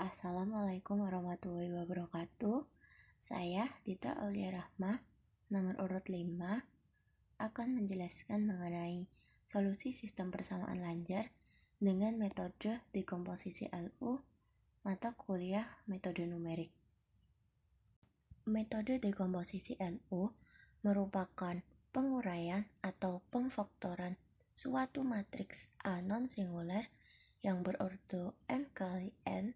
Assalamualaikum warahmatullahi wabarakatuh. Saya Dita Aulia Rahma, nomor urut 5, akan menjelaskan mengenai solusi sistem persamaan lanjar dengan metode dekomposisi LU, mata kuliah metode numerik. Metode dekomposisi LU merupakan penguraian atau pemfaktoran suatu matriks A non-singular yang berordo n kali n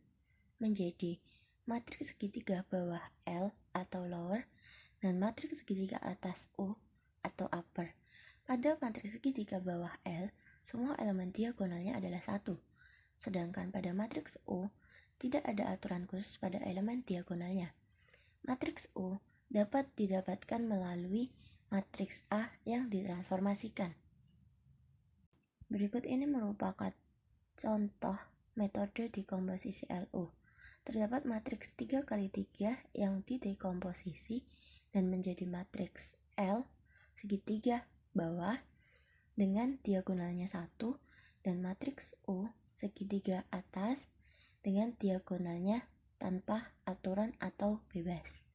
menjadi matriks segitiga bawah L atau lower dan matriks segitiga atas U atau upper. Pada matriks segitiga bawah L, semua elemen diagonalnya adalah 1, sedangkan pada matriks U tidak ada aturan khusus pada elemen diagonalnya. Matriks U dapat didapatkan melalui matriks A yang ditransformasikan. Berikut ini merupakan contoh metode dekomposisi LU. Terdapat matriks 3 kali 3 yang didekomposisi dan menjadi matriks L segitiga bawah dengan diagonalnya 1 dan matriks U segitiga atas dengan diagonalnya tanpa aturan atau bebas.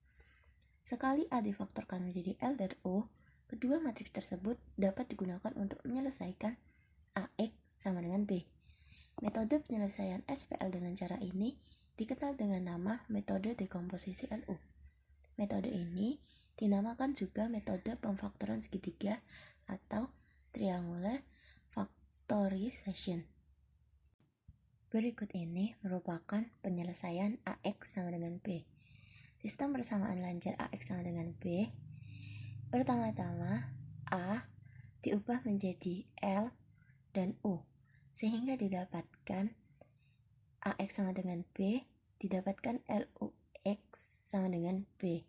Sekali A difaktorkan menjadi L dan U, kedua matriks tersebut dapat digunakan untuk menyelesaikan AX sama dengan B. Metode penyelesaian SPL dengan cara ini dikenal dengan nama metode dekomposisi LU. Metode ini dinamakan juga metode pemfaktoran segitiga atau triangular factorization. Berikut ini merupakan penyelesaian AX sama dengan B. Sistem persamaan lanjar AX sama dengan B. Pertama-tama A diubah menjadi L dan U sehingga didapatkan AX sama dengan B, didapatkan LUX sama dengan B,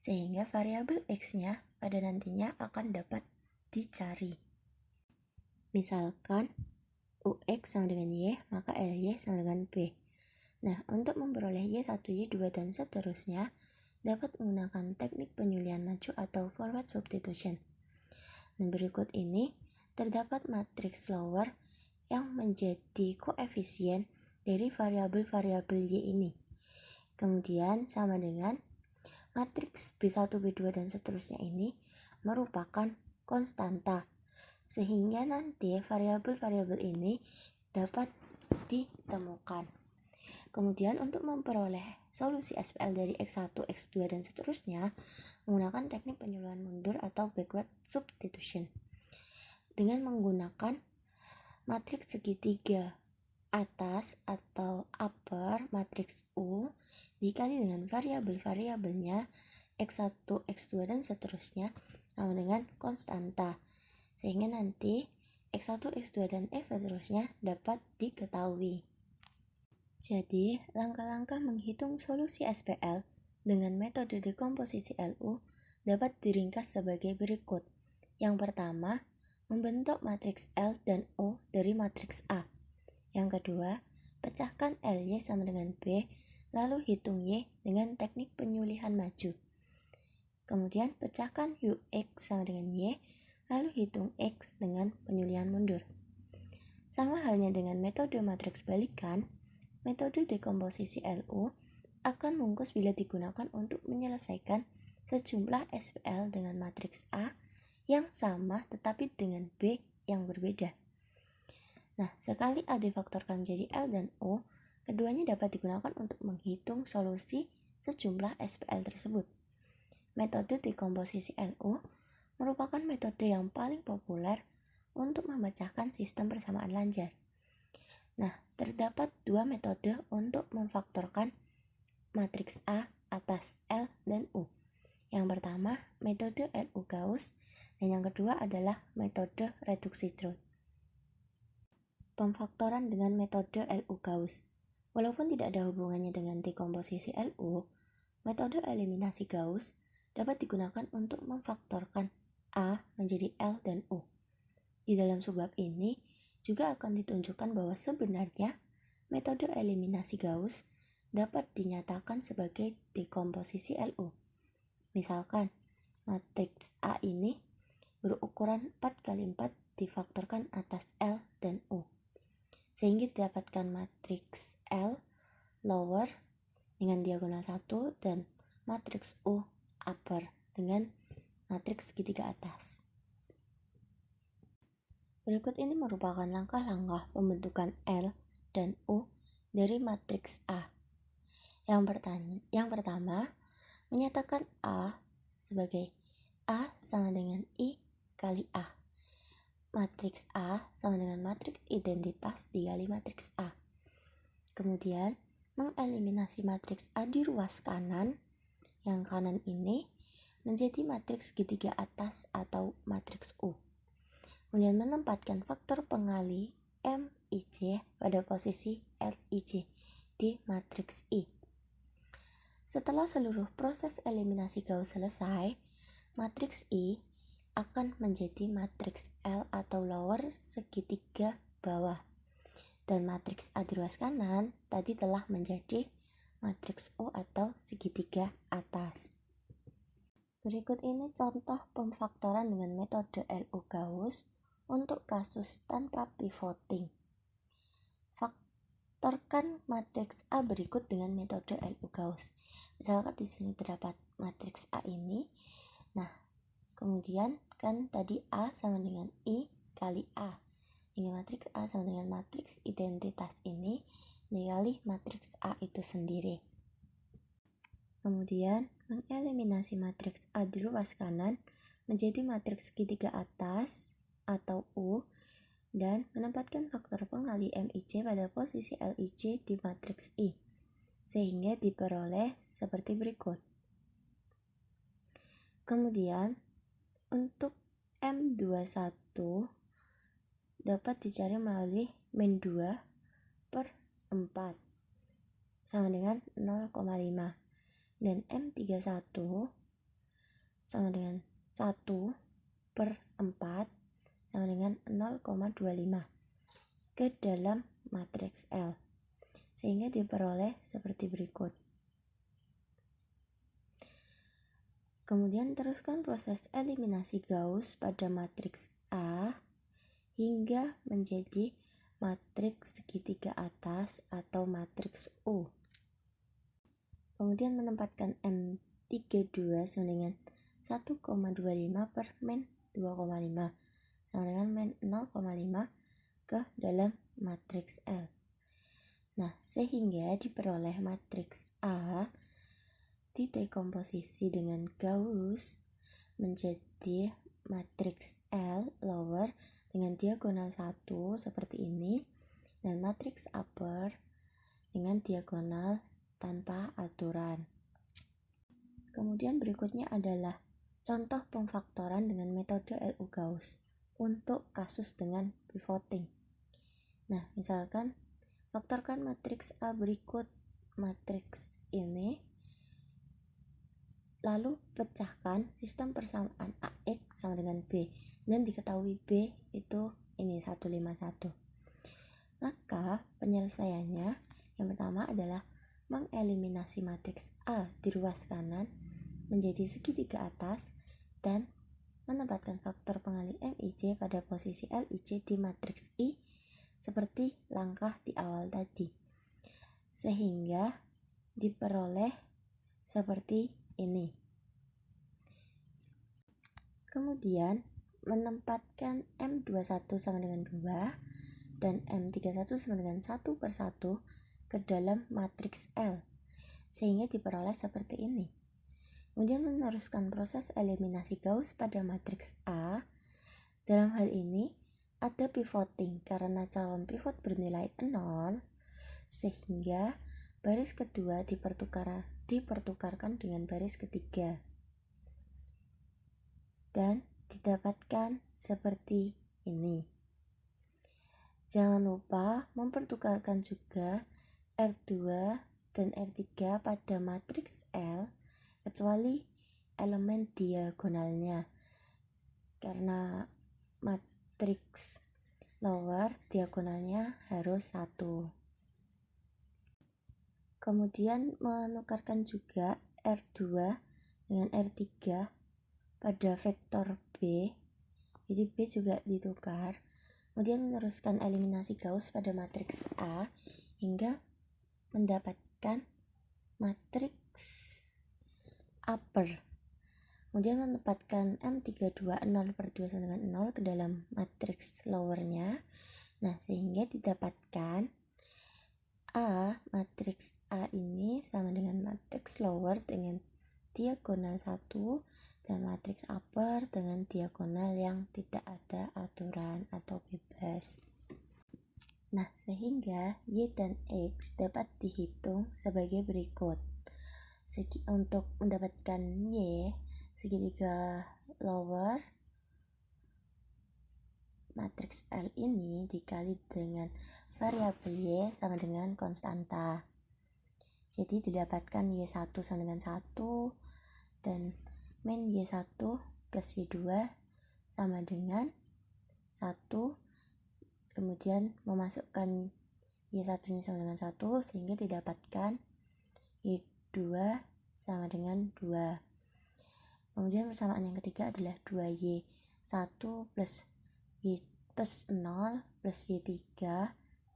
sehingga variabel X-nya pada nantinya akan dapat dicari. Misalkan UX sama dengan Y, maka LY sama dengan B. Nah, untuk memperoleh Y1, Y2, dan seterusnya, dapat menggunakan teknik penyulian maju atau forward substitution. Dan berikut ini, terdapat matriks lower yang menjadi koefisien dari variabel-variabel Y ini. Kemudian sama dengan matriks B1, B2, dan seterusnya ini merupakan konstanta, sehingga nanti variabel-variabel ini dapat ditemukan. Kemudian untuk memperoleh solusi SPL dari X1, X2, dan seterusnya menggunakan teknik penyuluhan mundur atau backward substitution dengan menggunakan matriks segitiga atas atau upper matriks U dikali dengan variabel-variabelnya X1, X2, dan seterusnya sama dengan konstanta, sehingga nanti X1, X2, dan X seterusnya dapat diketahui. Jadi, langkah-langkah menghitung solusi SPL dengan metode dekomposisi LU dapat diringkas sebagai berikut. Yang pertama, membentuk matriks L dan U dari matriks A. Yang kedua, pecahkan LY sama dengan B, lalu hitung Y dengan teknik penyulihan maju. Kemudian pecahkan UX sama dengan Y, lalu hitung X dengan penyulihan mundur. Sama halnya dengan metode matriks balikan, metode dekomposisi LU akan mungkus bila digunakan untuk menyelesaikan sejumlah SPL dengan matriks A yang sama tetapi dengan B yang berbeda. Nah, sekali A difaktorkan menjadi L dan U, keduanya dapat digunakan untuk menghitung solusi sejumlah SPL tersebut. Metode dekomposisi LU merupakan metode yang paling populer untuk memecahkan sistem persamaan lanjar. Nah, terdapat dua metode untuk memfaktorkan matriks A atas L dan U. Yang pertama, metode LU Gauss, dan yang kedua adalah metode reduksi Trout. Pemfaktoran dengan metode LU Gauss. Walaupun tidak ada hubungannya dengan dekomposisi LU, metode eliminasi Gauss dapat digunakan untuk memfaktorkan A menjadi L dan U. Di dalam subbab ini juga akan ditunjukkan bahwa sebenarnya metode eliminasi Gauss dapat dinyatakan sebagai dekomposisi LU. Misalkan, matriks A ini berukuran 4 kali 4 difaktorkan atas L dan U, sehingga didapatkan matriks L lower dengan diagonal 1 dan matriks U upper dengan matriks segitiga atas. Berikut ini merupakan langkah-langkah pembentukan L dan U dari matriks A. Yang pertama, menyatakan A sebagai A sama dengan I kali A. Matriks A sama dengan matriks identitas dikali matriks A. Kemudian, mengeliminasi matriks A di ruas kanan, yang kanan ini, menjadi matriks segitiga atas atau matriks U. Kemudian menempatkan faktor pengali MIJ pada posisi LIJ di matriks I. Setelah seluruh proses eliminasi Gauss selesai, matriks I akan menjadi matriks L atau lower segitiga bawah. Dan matriks A di ruas kanan tadi telah menjadi matriks U atau segitiga atas. Berikut ini contoh pemfaktoran dengan metode LU Gauss untuk kasus tanpa pivoting. Faktorkan matriks A berikut dengan metode LU Gauss. Misalkan di sini terdapat matriks A ini. Nah, kemudian kan tadi A sama dengan I kali A. Ini matriks A sama dengan matriks identitas ini dikali matriks A itu sendiri. Kemudian mengeliminasi matriks A di ruas kanan menjadi matriks segitiga atas atau U dan menempatkan faktor pengali MIJ pada posisi LIJ di matriks I sehingga diperoleh seperti berikut. Kemudian untuk M21 dapat dicari melalui min 2 per 4 sama dengan 0,5 dan M31 sama dengan 1 per 4 sama dengan 0,25 ke dalam matriks L sehingga diperoleh seperti berikut. Kemudian teruskan proses eliminasi Gauss pada matriks A hingga menjadi matriks segitiga atas atau matriks U. Kemudian menempatkan M32 sama dengan 1,25 per min 2,5 sama dengan min 0,5 ke dalam matriks L. Nah, sehingga diperoleh matriks A didekomposisi dengan Gauss menjadi matriks L lower dengan diagonal 1 seperti ini dan matriks upper dengan diagonal tanpa aturan. Kemudian berikutnya adalah contoh pemfaktoran dengan metode LU Gauss untuk kasus dengan pivoting. Nah, misalkan faktorkan matriks A berikut matriks ini, lalu pecahkan sistem persamaan AX sama dengan B dan diketahui B itu ini 151. Maka penyelesaiannya yang pertama adalah mengeliminasi matriks A di ruas kanan menjadi segitiga atas dan menempatkan faktor pengali MIJ pada posisi LIJ di matriks I seperti langkah di awal tadi sehingga diperoleh seperti ini. Kemudian menempatkan M21 sama dengan 2 dan M31 sama dengan 1 per 1 ke dalam matriks L sehingga diperoleh seperti ini. Kemudian meneruskan proses eliminasi Gauss pada matriks A. Dalam hal ini ada pivoting karena calon pivot bernilai 0 sehingga baris kedua dipertukarkan dengan baris ketiga dan didapatkan seperti ini. Jangan lupa mempertukarkan juga R2 dan R3 pada matriks L kecuali elemen diagonalnya karena matriks lower diagonalnya harus 1. Kemudian menukarkan juga R2 dengan R3 pada vektor B, jadi B juga ditukar. Kemudian meneruskan eliminasi Gauss pada matriks A hingga mendapatkan matriks upper, kemudian menempatkan M32 0 per 2 sama dengan 0 ke dalam matriks lowernya. Nah, sehingga didapatkan matriks A ini sama dengan matriks lower dengan diagonal 1 dan matriks upper dengan diagonal yang tidak ada aturan atau bebas. Nah, sehingga Y dan X dapat dihitung sebagai berikut. Untuk mendapatkan Y, segitiga lower matriks L ini dikali dengan variabel Y sama dengan konstanta. Jadi didapatkan Y1 sama dengan 1 dan min Y1 plus Y2 sama dengan 1. Kemudian memasukkan Y1 nya sama dengan 1 sehingga didapatkan Y2 sama dengan 2. Kemudian persamaan yang ketiga adalah 2Y1 plus Y plus 0 plus Y3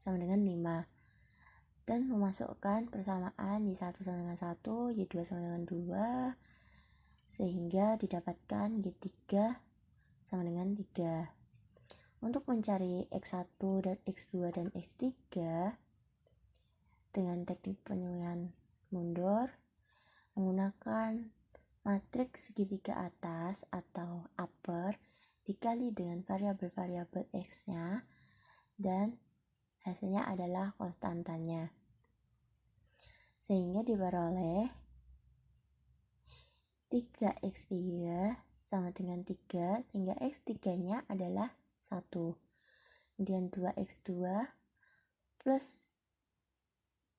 sama dengan 5. Dan memasukkan persamaan Y1 sama dengan 1, Y2 sama dengan 2, sehingga didapatkan Y3 sama dengan 3. Untuk mencari X1 dan X2 dan X3 dengan teknik penyulian mundur menggunakan matriks segitiga atas atau upper dikali dengan variabel-variabel X-nya dan hasilnya adalah konstantanya, sehingga diperoleh 3x3 sama dengan 3 sehingga x3 nya adalah 1. Kemudian 2x2 plus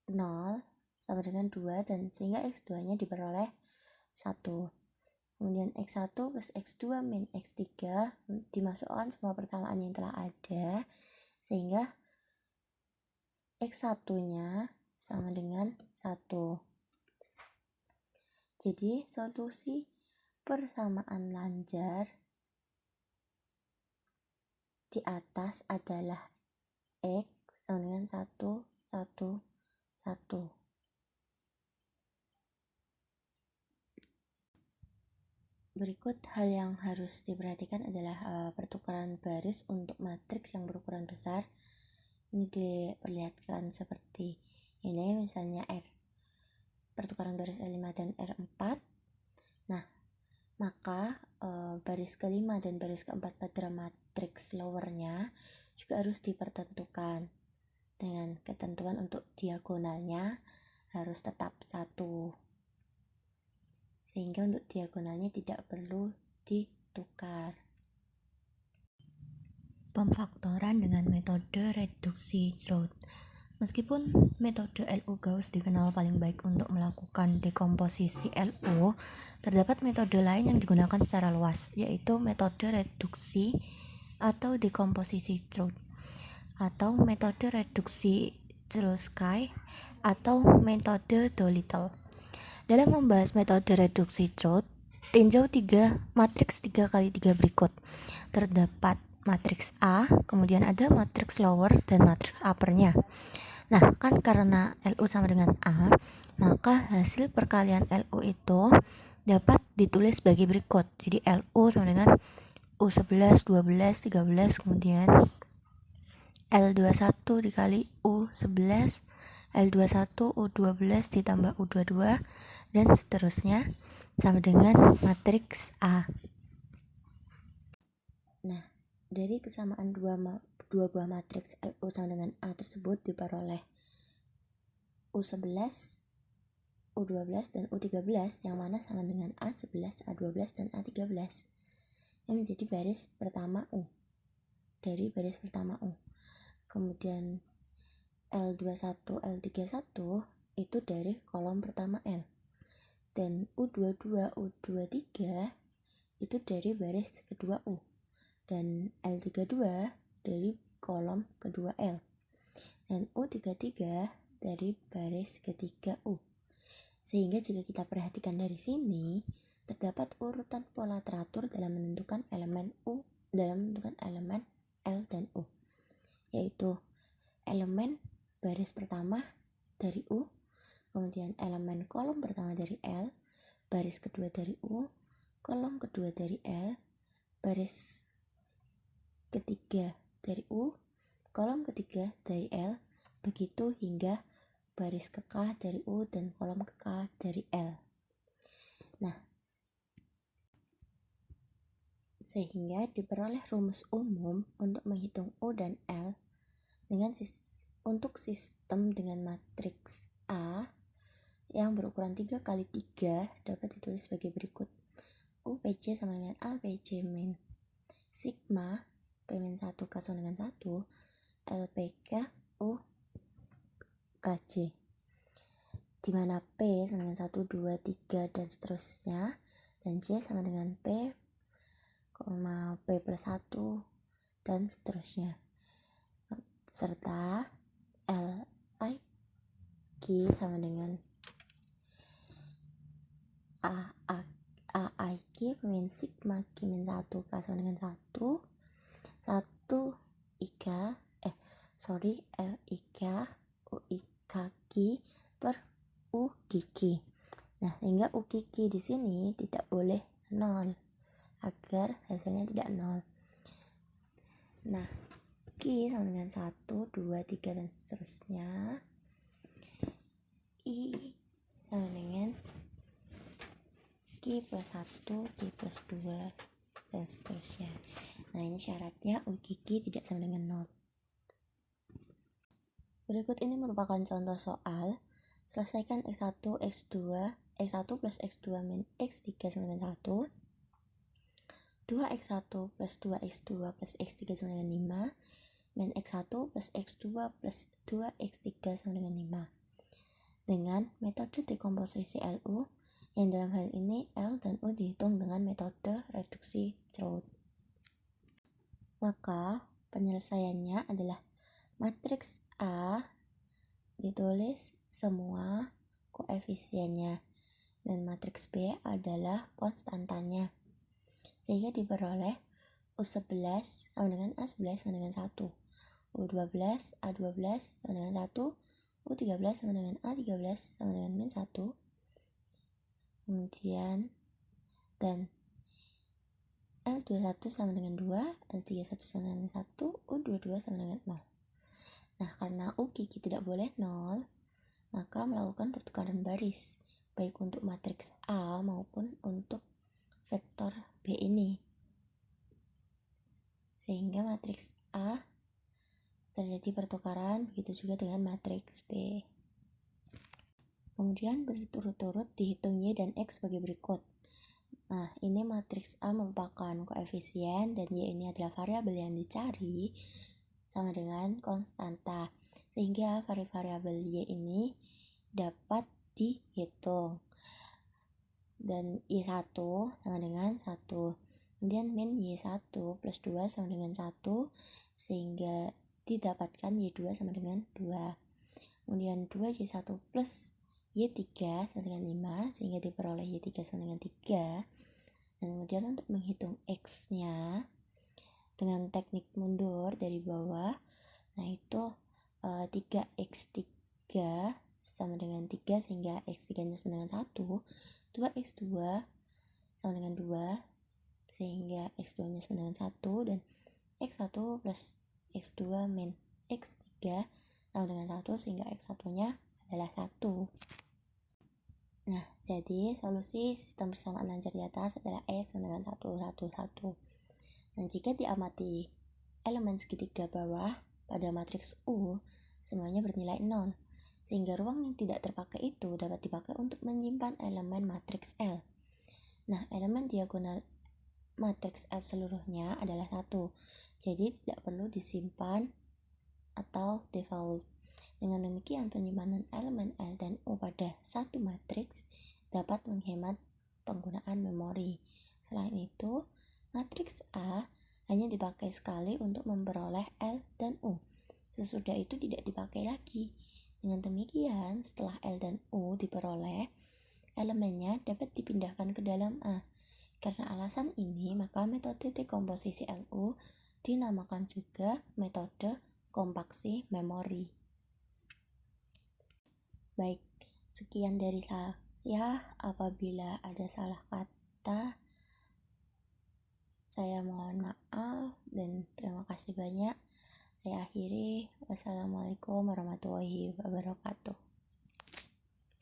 0 sama dengan 2 dan sehingga x2 nya diperoleh 1. Kemudian x1 plus x2 min x3 dimasukkan semua persamaan yang telah ada sehingga x1 nya sama dengan 1. Jadi solusi persamaan lanjar di atas adalah X sama dengan 1, 1, 1. Berikut hal yang harus diperhatikan adalah pertukaran baris untuk matriks yang berukuran besar. Ini diperlihatkan seperti ini, misalnya pertukaran baris R5 dan R4. Nah, maka baris kelima dan baris keempat pada matriks lowernya juga harus dipertentukan dengan ketentuan untuk diagonalnya harus tetap 1, sehingga untuk diagonalnya tidak perlu ditukar. Pemfaktoran dengan metode reduksi Trout. Meskipun metode LU Gauss dikenal paling baik untuk melakukan dekomposisi LU, terdapat metode lain yang digunakan secara luas, yaitu metode reduksi atau dekomposisi Trout, atau metode reduksi Cholesky, atau metode Dolittle. Dalam membahas metode reduksi Trout, tinjau matriks 3x3 berikut. Terdapat matriks A, kemudian ada matriks lower dan matriks uppernya. Nah, kan karena LU sama dengan A, maka hasil perkalian LU itu dapat ditulis sebagai berikut. Jadi LU sama dengan U11, 12, 13, kemudian L21 dikali U11, L21, U12 ditambah U22, dan seterusnya sama dengan matriks A. Nah, dari kesamaan dua buah matriks LU sama dengan A tersebut diperoleh U11, U12, dan U13 yang mana sama dengan A11, A12, dan A13 yang menjadi baris pertama U dari baris pertama U. Kemudian L21, L31 itu dari kolom pertama L, dan U22, U23 itu dari baris kedua U, dan L32 dari kolom kedua L, dan U33 dari baris ketiga U. Sehingga jika kita perhatikan dari sini, terdapat urutan pola teratur dalam menentukan elemen L dan U, yaitu elemen baris pertama dari U, kemudian elemen kolom pertama dari L, baris kedua dari U, kolom kedua dari L, baris ketiga dari U, kolom ketiga dari L, begitu hingga baris ke K dari U dan kolom ke K dari L. Nah, sehingga diperoleh rumus umum untuk menghitung U dan L untuk sistem dengan matriks A yang berukuran 3 kali 3 dapat ditulis sebagai berikut. UPC sama dengan APC min sigma P min 1 K sama dengan 1 LPK U KC, di mana P sama dengan 1, 2, 3 dan seterusnya, dan C sama dengan P, P plus 1 dan seterusnya, serta LIQ sama dengan AIQ min sigma Q min 1 K sama dengan 1 LIK UIKQ per UGQ. Nah, sehingga UGQ di sini tidak boleh 0 agar hasilnya tidak 0. Nah, Q sama dengan 1, 2, 3 dan seterusnya. I sama dengan Q plus 1, Q plus 2 dan seterusnya. Nah, ini syaratnya UGQ tidak sama dengan 0. Berikut ini merupakan contoh soal. Selesaikan X1, X2, X1 plus X2 min X3 sama dengan 1, 2X1 plus 2X2 plus X3 sama dengan 5, min X1 plus X2 plus 2X3 sama dengan 5, dengan metode dekomposisi LU, yang dalam hal ini L dan U dihitung dengan metode reduksi Choate. Maka penyelesaiannya adalah matriks A ditulis semua koefisiennya dan matriks B adalah konstantanya, sehingga diperoleh U11 sama dengan A11 sama dengan 1, U12 A12 sama dengan 1, U13 sama dengan A13 sama dengan min 1, kemudian dan L21 sama dengan 2, L31 sama dengan 1, U22 sama dengan 0. Nah, karena UGQ tidak boleh 0, maka melakukan pertukaran baris, baik untuk matriks A maupun untuk vektor B ini. Sehingga matriks A terjadi pertukaran, begitu juga dengan matriks B. Kemudian berturut-turut dihitung Y dan X sebagai berikut. Nah, ini matriks A merupakan koefisien dan Y ini adalah variabel yang dicari sama dengan konstanta, sehingga variabel Y ini dapat dihitung. Dan Y1 sama dengan 1, kemudian min Y1 plus 2 sama dengan 1, sehingga didapatkan Y2 sama dengan 2, kemudian 2Y1 plus Y3 sama dengan 5, sehingga diperoleh Y3 sama dengan 3. Dan kemudian untuk menghitung X-nya dengan teknik mundur dari bawah, nah itu 3x3 sama dengan 3, sehingga x3 nya sama dengan 1, 2x2 sama dengan 2, sehingga x2 nya sama dengan 1, dan x1 plus x2 min x3 sama dengan 1, sehingga x1 nya adalah 1. Nah, jadi solusi sistem persamaan lancar di atas adalah X sama dengan 1, 1, 1. Dan jika diamati elemen segitiga bawah pada matriks U, semuanya bernilai 0, sehingga ruang yang tidak terpakai itu dapat dipakai untuk menyimpan elemen matriks L. Nah, elemen diagonal matriks L seluruhnya adalah 1, jadi tidak perlu disimpan atau default. Dengan demikian, penyimpanan elemen L dan U pada satu matriks dapat menghemat penggunaan memori. Selain itu, matriks A hanya dipakai sekali untuk memperoleh L dan U. Sesudah itu tidak dipakai lagi. Dengan demikian, setelah L dan U diperoleh, elemennya dapat dipindahkan ke dalam A. Karena alasan ini, maka metode dekomposisi LU dinamakan juga metode kompaksi memori. Baik, sekian dari saya. Apabila ada salah kata, saya mohon maaf dan terima kasih banyak. Saya akhiri. Wassalamualaikum warahmatullahi wabarakatuh.